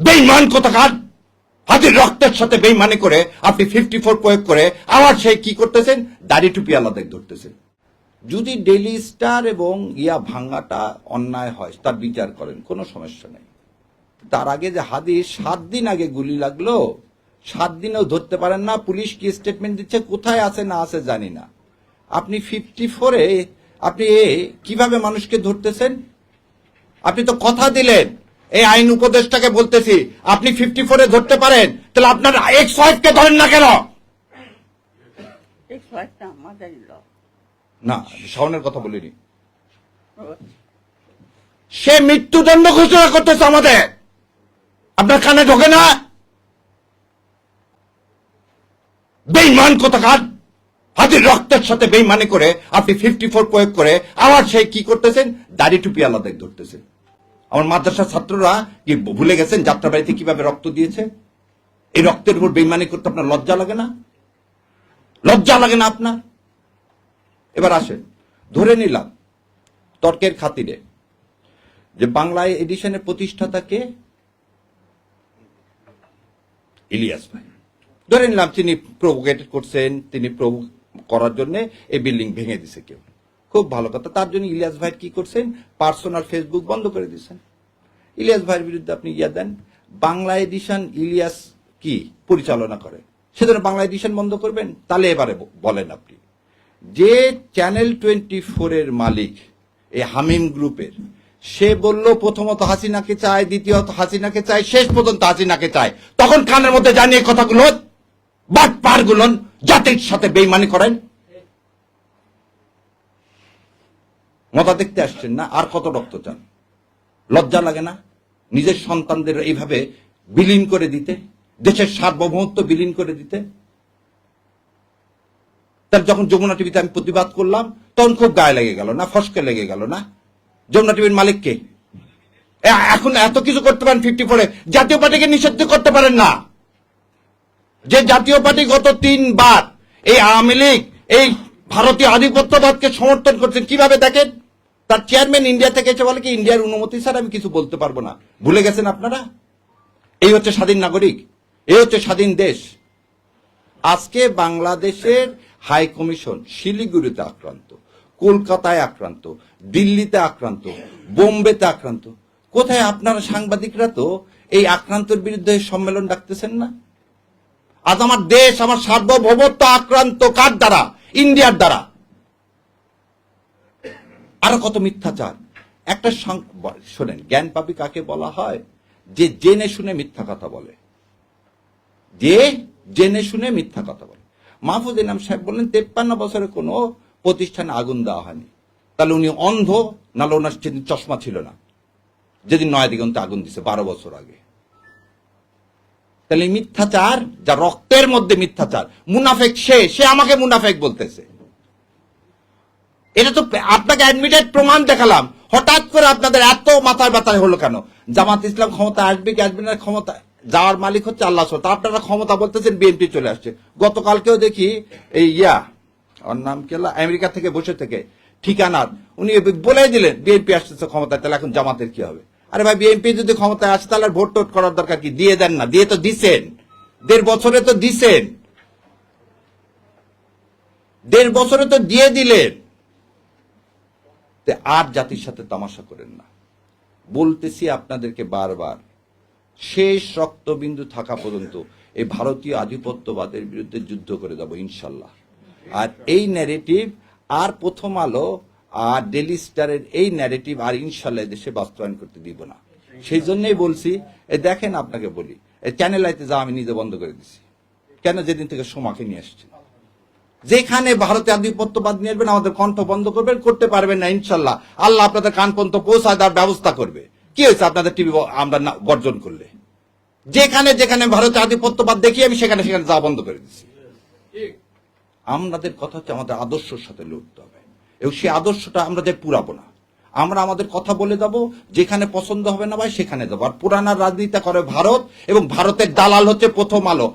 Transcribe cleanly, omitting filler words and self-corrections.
বেঈমান কোথাকার, হাতির রক্তের সাথে বেঈমানি করে আপনি 54 প্রয়োগ করে আবার সেই কি করতেছেন, দাড়ি টুপি আলাদা ধরতেছেন। যদি ডেইলি স্টার এবং ভাঙ্গাটা অন্যায় হয় তার বিচার করেন, কোনো সমস্যা নেই। তার আগে যে হাদিস 7 দিন আগে গুলি লাগলো, 7 দিনেও ধরতে পারেন না। পুলিশ কি স্টেটমেন্ট দিচ্ছে, কোথায় আছে না আছে জানি না। আপনি 54-এ আপনি কিভাবে মানুষকে ধরতেছেন? আপনি তো কথা দিলেন, এই আইন উপদেষ্টাকে বলতেছি, আপনি 54-এ ধরতে পারেন, তাহলে আপনার এক্স ওয়াইফকে ধরেন না কেন? না, শাওনের কথা বলিনি। সে মৃত্যুদণ্ড ঘোষণা করতেছে আমাদের, আপনার কানে ঢোকে না? বেঈমান কোথাকার, হাতির রক্তের সাথে বেঈমানি করে আপনি 54 প্রয়োগ করে আবার সেই কি করতেছেন, দাড়ি টুপি আলাদা ধরতেছেন। আমার মাদ্রাসার ছাত্ররা কি ভুলে গেছেন যাত্রাবাড়িতে কিভাবে রক্ত দিয়েছে? এই রক্তের উপর বেঈমানি করতে আপনার লজ্জা লাগে না? লজ্জা লাগে না আপনার? এবার আসেন, ধরে নিলাম তর্কের খাতিরে যে বাংলা এডিশনের প্রতিষ্ঠাতা কে? ইলিয়াস ভাই। ধরে নিলাম তিনি প্রভোকেট করছেন, তিনি করার জন্য এই বিল্ডিং ভেঙে দিছে কেউ, খুব ভালো কথা। তার জন্য ইলিয়াস ভাই কি করছেন, পার্সোনাল ফেসবুক বন্ধ করে দিচ্ছেন। ইলিয়াস ভাইয়ের বিরুদ্ধে আপনি দেন, বাংলা এডিশন ইলিয়াস কি পরিচালনা করে, সেজন্য বাংলা এডিশন বন্ধ করবেন? তাহলে এবারে বলেন আপনি, যে চ্যানেল 24-এর মালিক এই হামিম গ্রুপের, সে বলল প্রথমত হাসিনাকে চায়, দ্বিতীয়ত হাসিনাকে চায়, শেষ পর্যন্ত হাসিনাকে চায়, তখন কানের মধ্যে জানিয়ে কথাগুলো বাটপার গুলো জাতির সাথে বেইমানি করেন। মজা দেখতে আসছেন না? আর কত রক্ত চান? লজ্জা লাগে না নিজের সন্তানদের এইভাবে বিলীন করে দিতে, দেশের সার্বভৌমত্ব বিলীন করে দিতে? তার যখন যমুনা টিভিতে আমি প্রতিবাদ করলাম, তখন খুব গায়ে লেগে গেল না, ফসকে লেগে গেল না? যমুনা টিভির মালিককে এখন এত কিছু করতে পারেন 54-এ, জাতীয় পার্টিকে নিষিদ্ধ করতে পারেন না? যে জাতীয় পার্টি গত 3 বার এই আওয়ামী লীগ, এই ভারতীয় আধিপত্যবাদকে সমর্থন করছেন, কিভাবে দেখেন? তার চেয়ারম্যান ইন্ডিয়া থেকে এসে বলে কি, ইন্ডিয়ার অনুমতি ছাড়া আমি কিছু বলতে পারবো না। ভুলে গেছেন আপনারা? এই হচ্ছে স্বাধীন নাগরিক, এই হচ্ছে স্বাধীন দেশ। আজকে বাংলাদেশের হাই কমিশন শিলিগুড়িতে আক্রান্ত, কলকাতায় আক্রান্ত, দিল্লিতে আক্রান্ত, বোম্বেতে আক্রান্ত। কোথায় আপনারা সাংবাদিকরা তো এই আক্রান্তের বিরুদ্ধে সম্মেলন ডাকতেছেন না? আজ আমার দেশ, আমার সার্বভৌমত্ব আক্রান্ত কার দ্বারা? ইন্ডিয়ার দ্বারা। আরো কত মিথ্যাচার। একটা শোনেন, জ্ঞান পাপী কাকে বলা হয়? যে জেনে শুনে মিথ্যা কথা বলে, যে জেনে শুনে মিথ্যা কথা বলে। মাহফুজ ইনাম সাহেব বললেন 53 বছরে কোনো প্রতিষ্ঠানে আগুন দেওয়া হয়নি। তাহলে উনি অন্ধ, নাহলে ওনার যেদিন চশমা ছিল না, যেদিন নয়া দিগন্তে আগুন দিছে 12 বছর আগে। তাহলে মিথ্যাচার, যা রক্তের মধ্যে মিথ্যাচার, মুনাফেক সে আমাকে মুনাফেক বলতেছে। এটা তো আপনাকে অ্যাডমিটেড প্রমাণ দেখালাম, হঠাৎ করে আপনাদের এত মাথার ব্যথা হলো কেন? জামাত ইসলাম ক্ষমতা আসবে কি আসবে না, ক্ষমতা যাওয়ার মালিক হচ্ছে আল্লাহ। তা আপনারা ক্ষমতা বলতেছেন, বিএনপি চলে আসছে। গতকালকেও দেখি এই ওর নাম কেলা, আমেরিকা থেকে বসে থেকে ঠিকানার উনি বলে দিলেন বিএনপি আসতেছে ক্ষমতায়, তাহলে এখন জামাতের কি হবে? আরে ভাই, বিএনপি যদি ক্ষমতায় আসে তাহলে ভোট টোট করার দরকার কি? দিয়ে দেন না, দিয়ে তো দিছেন, 1.5 বছরে তো দিছেন, 1.5 বছরে তো দিয়ে দিলেন। আর জাতির সাথে তামাশা করেন না। বলতেছি আপনাদেরকে বারবার, শেষ রক্তবিন্দু থাকা পর্যন্ত এই ভারতীয় আধিপত্যবাদের বিরুদ্ধে যুদ্ধ করে যাব ইনশাল্লাহ। আর এই ন্যারেটিভ আর প্রথম আলো আর ডেইলি স্টারের এই ন্যারেটিভ আর ইনশাল্লাহ দেশে বাস্তবায়ন করতে দিব না। সেই জন্যই বলছি, দেখেন আপনাকে বলি, চ্যানেল আইতে যা আমি নিজে বন্ধ করে দিছি। কেন? যেদিন থেকে সোমাকে নিয়ে আসছি। যেখানে ভারতীয় আধিপত্যবাদ নিয়ে আসবেন, আমাদের কণ্ঠ বন্ধ করবেন, করতে পারবেন না ইনশাল্লাহ। আল্লাহ আপনাদের কান পর্যন্ত পৌঁছায় দেওয়ার ব্যবস্থা করবে। কি হয়েছে আপনাদের টিভি আমরা বর্জন করলে? যেখানে যেখানে ভারতীয় আধিপত্যবাদ দেখি আমি, সেখানে সেখানে যা বন্ধ করে দিচ্ছি। আমাদের কথা হচ্ছে আমাদের আদর্শের সাথে লড়তে হবে, এবং সেই আদর্শটা আমরা যে পুরাবো না। আমরা আমাদের কথা বলে যাবো, যেখানে পছন্দ হবে না ভাই সেখানে যাবো। আর পুরানার রাজনীতি করে ভারত, এবং ভারতের দালাল হচ্ছে প্রথম আলো।